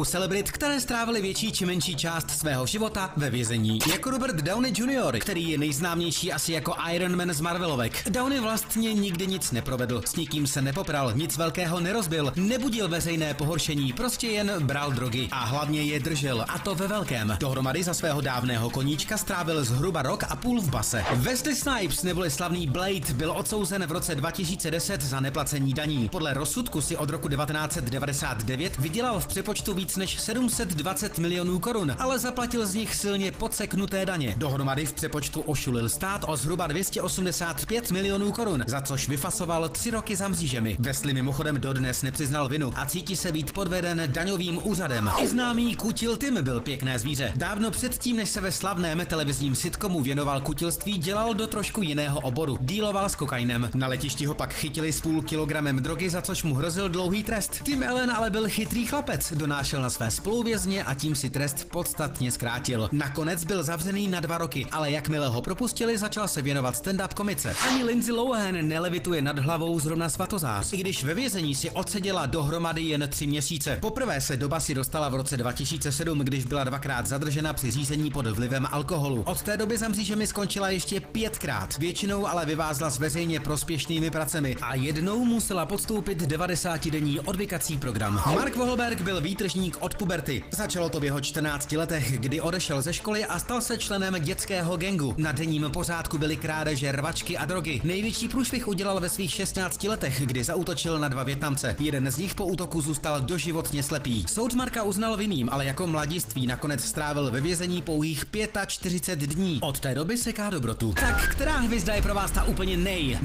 celebrit, které strávily větší či menší část svého života ve vězení. Jako Robert Downey Jr., který je nejznámější asi jako Iron Man z Marvelovek. Downey vlastně nikdy nic neprovedl, s nikým se nepopral, nic velkého nerozbil, nebudil veřejné pohoršení, prostě jen bral drogy a hlavně je držel, a to ve velkém. Dohromady za svého dávného koníčka strávil zhruba rok a půl v base. Wesley Snipes neboli slavný Blade byl odsouzen v roce 2010 za neplacení daní. Podle rozsudku si od roku 1999 vydělal v přepočtu víc než 720 milionů korun, ale zaplatil z nich silně podseknuté daně. Dohromady v přepočtu ošulil stát o zhruba 285 milionů korun, za což vyfasoval 3 roky za mřížemi. Wesley mimochodem dodnes nepřiznal vinu a cítí se být podveden daňovým úřadem. I známý Kutil Tim byl pěkné zvíře. Dávno předtím, než se ve slavném televizním sitcomu věnoval kutilství, dělal do trošku jiného oboru. Díloval s kokainem. Na letišti ho pak chytili s půl kilogramem drogy, za což mu hrozil dlouhý trest. Tim Allen ale byl chytrý chlapec, donášel na své spoluvězně a tím si trest podstatně zkrátil. Nakonec byl zavřený na 2 roky, ale jakmile ho propustili, začal se věnovat stand-up komice. Ani Lindsay Lohan nelevituje nad hlavou zrovna svatozář, i když ve vězení si odseděla dohromady jen 3 měsíce. Poprvé se do basy dostala v roce 2007, když byla 2krát zadržena při řízení pod vlivem alkoholu. Od té doby za mřížemi skončila ještě 5krát, většinou ale vyvázla s veřejně prospěšnými pracemi a jednou musela podstoupit 90denní odvykací program. Mark Wahlberg byl výtržník od puberty. Začalo to v jeho 14 letech, kdy odešel ze školy a stal se členem dětského gangu. Na denním pořádku byly krádeže, rvačky a drogy. Největší průšvih udělal ve svých 16 letech, kdy zaútočil na 2 Vietnamce. Jeden z nich po útoku zůstal doživotně slepý. Soud Marka uznal vinným, ale jako mladiství nakonec strávil ve vězení pouhých 45 dní. Od té doby seká dobrotu. Tak která hvězda je pro vás ta úplně nej?